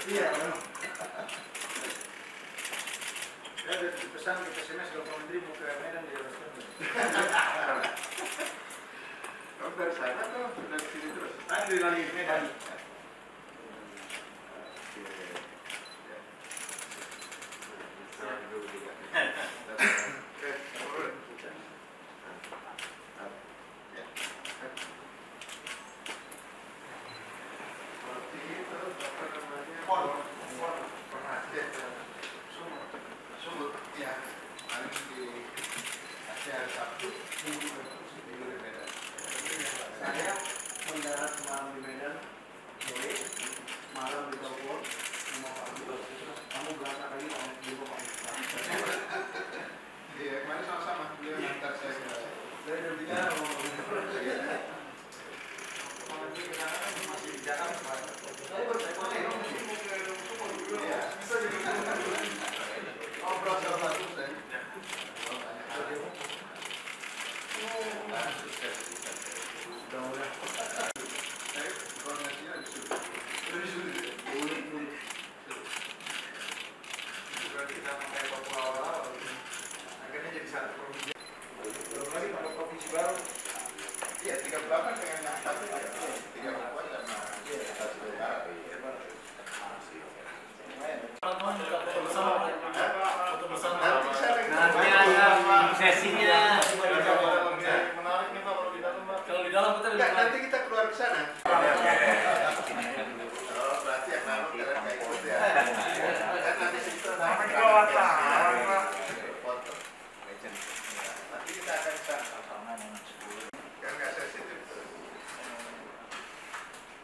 Iya. Saya ada pesan ke SMS kalau Pak Menteri mau ke Medan dia harus Kamu dari sana tuh sudah di sini terus? di Medan. Saya mendarat malam di Medan, sore, malam di Bogor, sama Pak Budi. Kamu berangkat lagi sama Ibu Pak Budi. Iya, kemarin sama-sama beliau ngantar saya ke sana. Saya udah bicara sama Pak Budi. Pak Budi ke sana kan masih di Jakarta. Saya baru saya mau ke Iya, bisa juga. Ngobrol sama Pak Budi. Iya, 38 dengan yang 4 3 Papua sama Nanti ada sesinya. menarik nih Pak kalau di dalam Pak. Kalau di dalam kita Enggak, nanti kita keluar ke sana. Oh, berarti yang lalu kalian kayak ikut ya. Kan nanti situ nanti kita foto. Nanti kita akan ke sana. Kan nggak sensitif terus.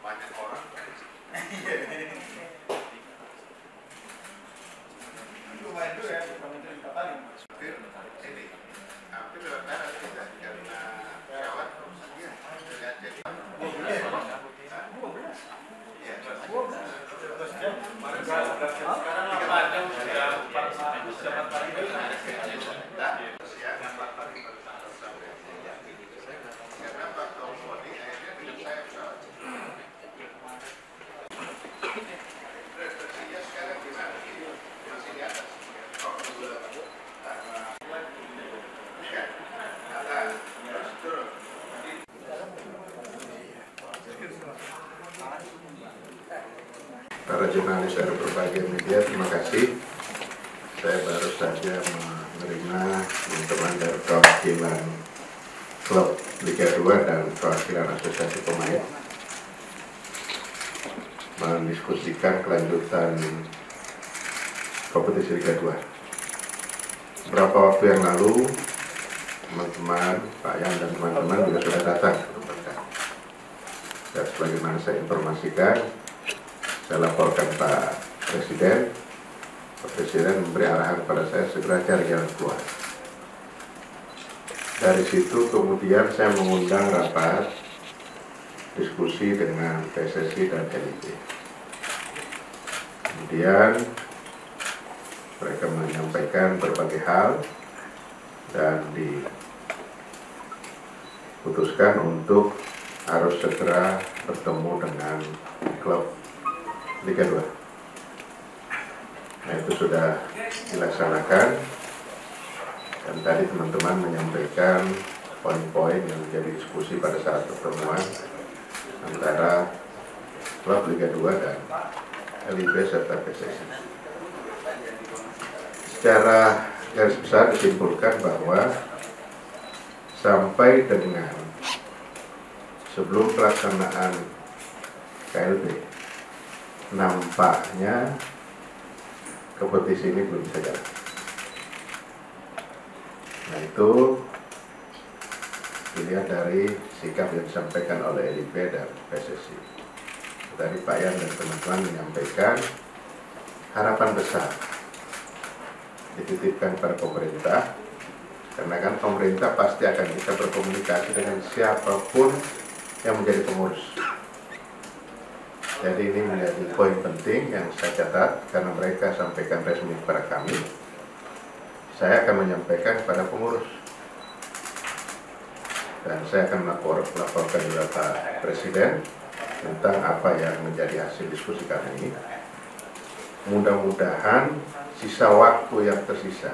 Banyak orang kan. lumayan juga ya, Pak Menteri Kapalin. Ini hampir lewat darat kita karena pesawat. Iya, jadi. Sekarang 8 jam sudah 4 pagi. Karena Pak Tony akhirnya hidup saya pesawat. Prestasinya sekarang gimana? Masih di atas. Oh, sudah Pak. Ini kan? Atas. Terus turun. Para jurnalis dari berbagai media, terima kasih. Saya baru saja menerima teman-teman dari perwakilan klub Liga 2 dan perwakilan asosiasi pemain mendiskusikan kelanjutan kompetisi Liga 2. Beberapa waktu yang lalu, teman-teman, Pak Yan dan teman-teman juga sudah datang ke tempat kami. Dan sebagaimana saya informasikan, saya laporkan Pak Presiden. Pak Presiden memberi arahan kepada saya segera cari jalan keluar. Dari situ kemudian saya mengundang rapat diskusi dengan PSSI dan LIB. Kemudian mereka menyampaikan berbagai hal dan diputuskan untuk harus segera bertemu dengan klub Liga 2. Nah, itu sudah dilaksanakan dan tadi teman-teman menyampaikan poin-poin yang menjadi diskusi pada saat pertemuan antara klub Liga 2 dan LIB serta PSSI. Secara garis besar disimpulkan bahwa sampai dengan sebelum pelaksanaan KLB nampaknya kompetisi ini belum bisa jalan. Nah, itu dilihat dari sikap yang disampaikan oleh LIB dan PSSI. Tadi Pak Yan dan teman-teman menyampaikan harapan besar dititipkan pada pemerintah, karena kan pemerintah pasti akan bisa berkomunikasi dengan siapapun yang menjadi pengurus. Jadi ini menjadi poin penting yang saya catat karena mereka sampaikan resmi kepada kami. Saya akan menyampaikan kepada pengurus dan saya akan laporkan juga Pak Presiden tentang apa yang menjadi hasil diskusi kami ini. mudah-mudahan sisa waktu yang tersisa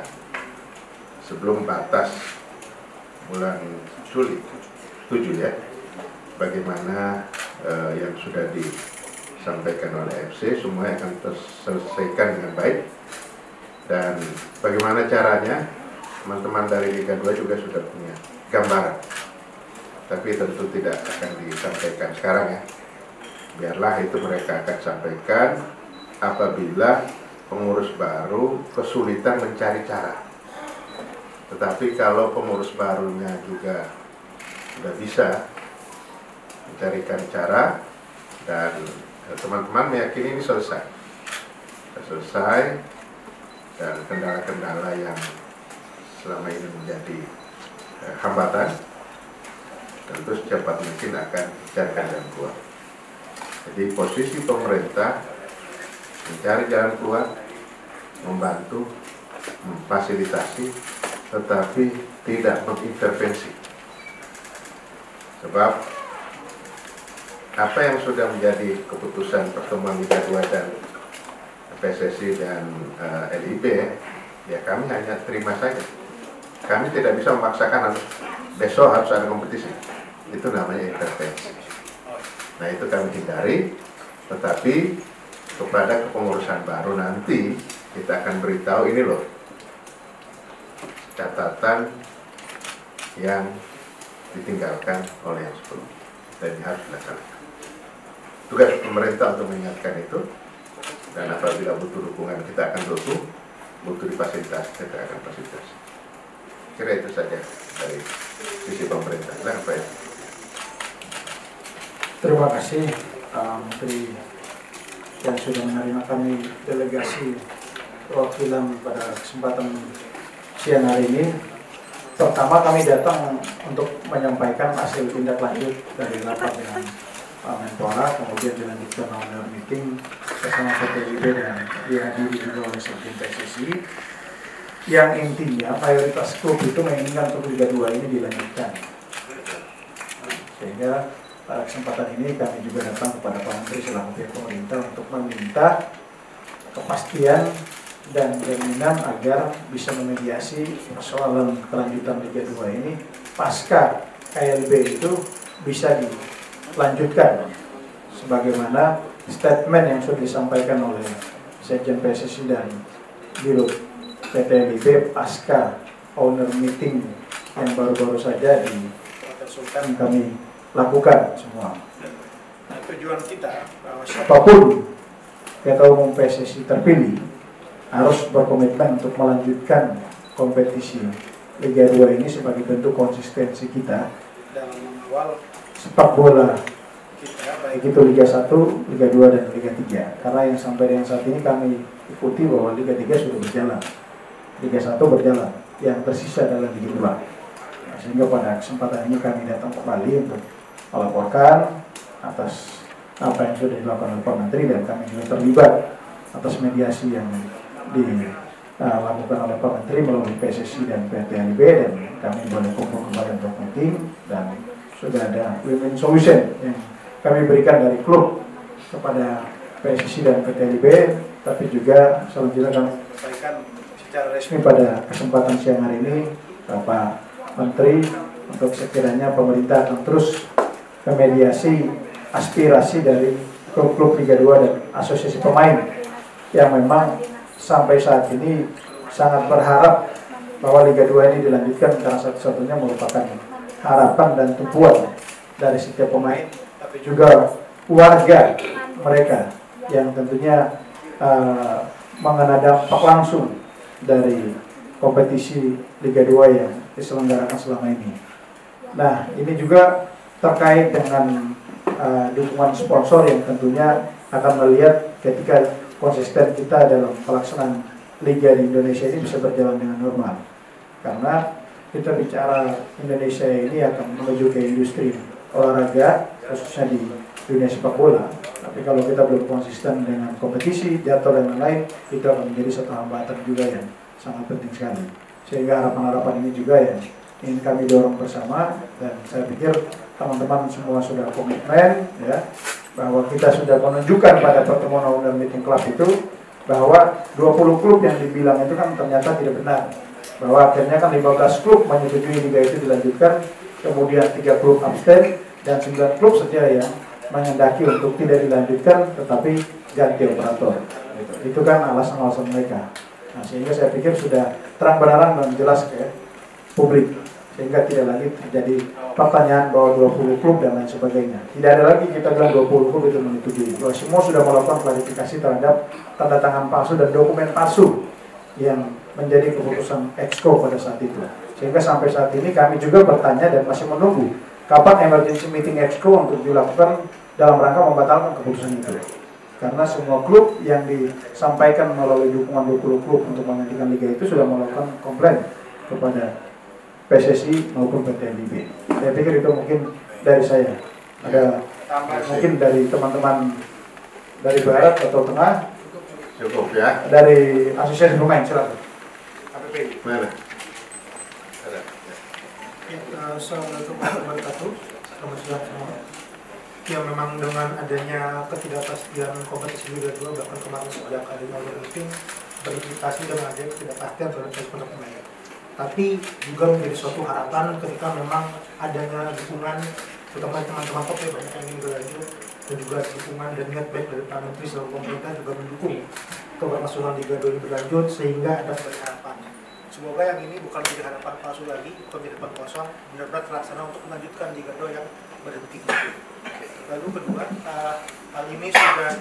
sebelum batas bulan Juli 7 ya, bagaimana yang sudah disampaikan oleh FC semuanya akan terselesaikan dengan baik, dan bagaimana caranya teman-teman dari Liga 2 juga sudah punya gambaran, tapi tentu tidak akan disampaikan sekarang ya, biarlah itu mereka akan sampaikan apabila pengurus baru kesulitan mencari cara. Tetapi kalau pengurus barunya juga sudah bisa mencarikan cara dan teman-teman meyakini ini selesai dan kendala-kendala yang selama ini menjadi hambatan tentu secepat mungkin akan dicarikan jalan keluar. Jadi posisi pemerintah mencari jalan keluar, membantu, memfasilitasi, tetapi tidak mengintervensi. Sebab apa yang sudah menjadi keputusan pertemuan Liga 2 dan PSSI dan LIB, ya kami hanya terima saja. Kami tidak bisa memaksakan besok harus ada kompetisi. Itu namanya intervensi. Nah itu kami hindari, tetapi kepada kepengurusan baru nanti kita akan beritahu ini loh catatan yang ditinggalkan oleh yang sebelum, dan ini harus dilaksanakan. Tugas pemerintah untuk mengingatkan itu, dan apabila butuh dukungan kita akan dukung, butuh difasilitasi kita akan fasilitasi. Kira itu saja dari sisi pemerintah. Nah, apa ya? Terima kasih Menteri yang sudah menerima kami delegasi perwakilan pada kesempatan siang hari ini. Pertama kami datang untuk menyampaikan hasil tindak lanjut dari rapat dengan Pak Menpora, kemudian dilanjutkan owner meeting bersama PTIB dan dihadiri juga oleh Sekjen PSSI, yang intinya mayoritas klub itu menginginkan untuk Liga 2 ini dilanjutkan. Sehingga pada kesempatan ini kami juga datang kepada Pak Menteri selaku pihak pemerintah untuk meminta kepastian dan jaminan agar bisa memediasi persoalan kelanjutan Liga 2 ini pasca KLB itu bisa dilanjutkan sebagaimana statement yang sudah disampaikan oleh Sekjen PSSI dan Biro PT LIB pasca owner meeting yang baru-baru saja di Hotel Sultan kami lakukan semua. Nah, tujuan kita bahwa siapapun Ketua Umum PSSI terpilih harus berkomitmen untuk melanjutkan kompetisi Liga 2 ini sebagai bentuk konsistensi kita dalam mengawal sepak bola kita, baik itu Liga 1, Liga 2, dan Liga 3. Karena yang sampai dengan saat ini kami ikuti bahwa Liga 3 sudah berjalan, Liga 1 berjalan, yang tersisa adalah Liga 2. Nah, sehingga pada kesempatan ini kami datang kembali untuk melaporkan atas apa yang sudah dilakukan oleh Pak Menteri, dan kami juga terlibat atas mediasi yang dilakukan oleh Pak Menteri melalui PSSI dan PT LIB, dan kami boleh kumpul kembali untuk meeting, dan sudah ada win-win solution yang kami berikan dari klub kepada PSSI dan PT LIB, tapi juga selanjutnya kami sampaikan secara resmi pada kesempatan siang hari ini Bapak Menteri untuk sekiranya pemerintah akan terus memediasi aspirasi dari klub-klub Liga 2 dan asosiasi pemain yang memang sampai saat ini sangat berharap bahwa Liga 2 ini dilanjutkan, karena satu-satunya merupakan harapan dan tumpuan dari setiap pemain, tapi juga warga mereka yang tentunya mengenai dampak langsung dari kompetisi Liga 2 yang diselenggarakan selama ini. Nah, ini juga terkait dengan dukungan sponsor yang tentunya akan melihat ketika konsisten kita dalam pelaksanaan Liga di Indonesia ini bisa berjalan dengan normal. Karena kita bicara Indonesia ini akan menuju ke industri olahraga, khususnya di dunia sepak bola. Tapi kalau kita belum konsisten dengan kompetisi, jadwal dan lain-lain, itu akan menjadi satu hambatan juga yang sangat penting sekali. Sehingga harapan-harapan ini juga yang ingin kami dorong bersama, dan saya pikir teman-teman semua sudah komitmen ya, bahwa kita sudah menunjukkan pada pertemuan owner meeting club itu bahwa 20 klub yang dibilang itu kan ternyata tidak benar. Bahwa akhirnya kan 15 klub menyetujui liga itu dilanjutkan, kemudian 3 klub abstain dan 9 klub saja yang mengendaki untuk tidak dilanjutkan tetapi ganti operator. Itu kan alasan-alasan mereka. Nah, sehingga saya pikir sudah terang-benderang dan jelas ke publik, sehingga tidak lagi terjadi pertanyaan bahwa 20 klub dan lain sebagainya. Tidak ada lagi kita bilang 20 klub itu menyetujui. Bahwa semua sudah melakukan klarifikasi terhadap tanda tangan palsu dan dokumen palsu yang menjadi keputusan Exco pada saat itu. Sehingga sampai saat ini kami juga bertanya dan masih menunggu kapan emergency meeting Exco untuk dilakukan dalam rangka membatalkan keputusan itu. Karena semua klub yang disampaikan melalui dukungan 20 klub untuk menghentikan liga itu sudah melakukan komplain kepada PSSI maupun PT LIB. Saya pikir itu mungkin dari saya. Ada mungkin dari teman-teman dari barat atau tengah. Cukup ya. Dari asosiasi pemain, silakan. APPI. Mana? Ada. Assalamualaikum warahmatullahi wabarakatuh. Selamat siang semua. Ya, memang dengan adanya ketidakpastian kompetisi Liga 2 bahkan kemarin sejak adanya meeting berimplikasi dengan adanya ketidakpastian terhadap respon pemain. Tapi juga menjadi suatu harapan ketika memang adanya dukungan terutama teman-teman klub yang banyak yang ingin berlanjut dan juga dukungan dan niat baik dari Pak Menteri seluruh pemerintah juga mendukung keberlangsungan Liga 2 ini berlanjut sehingga ada banyak harapan. Semoga yang ini bukan menjadi harapan palsu lagi, bukan menjadi harapan kosong, benar-benar terlaksana untuk melanjutkan Liga 2 yang berhenti. Lalu kedua, hal ini sudah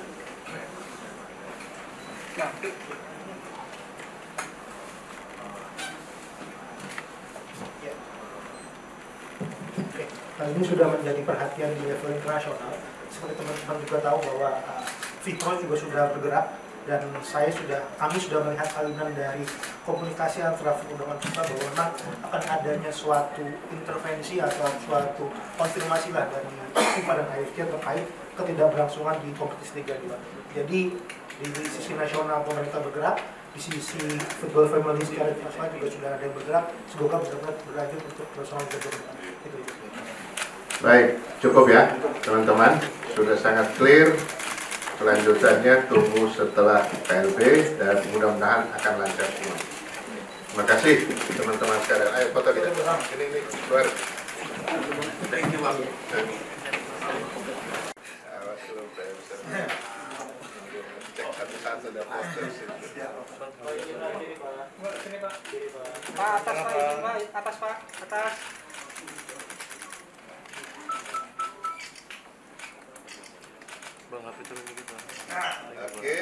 hal ini sudah menjadi perhatian di level internasional. Seperti teman-teman juga tahu bahwa FIPRO juga sudah bergerak dan kami sudah melihat salinan dari komunikasi antara FIFA dengan FIFA bahwa memang akan adanya suatu intervensi atau suatu konfirmasi lah dari FIFA dan AFC terkait ketidakberlangsungan di kompetisi Liga 2. Jadi di sisi nasional pemerintah bergerak, di sisi football family secara internasional juga sudah ada yang bergerak. Semoga benar-benar berlanjut untuk bersama Liga 2. Itu. Baik, cukup ya teman-teman. Sudah sangat clear. Kelanjutannya tunggu setelah KLB dan mudah-mudahan akan lancar semua. Terima kasih teman-teman sekalian. Ayo foto kita. Ini keluar. Thank you, Bang. Awas dulu, cek satu-satu ada poster sini. Pak, atas Pak, ini Pak, atas Pak, atas. Oke.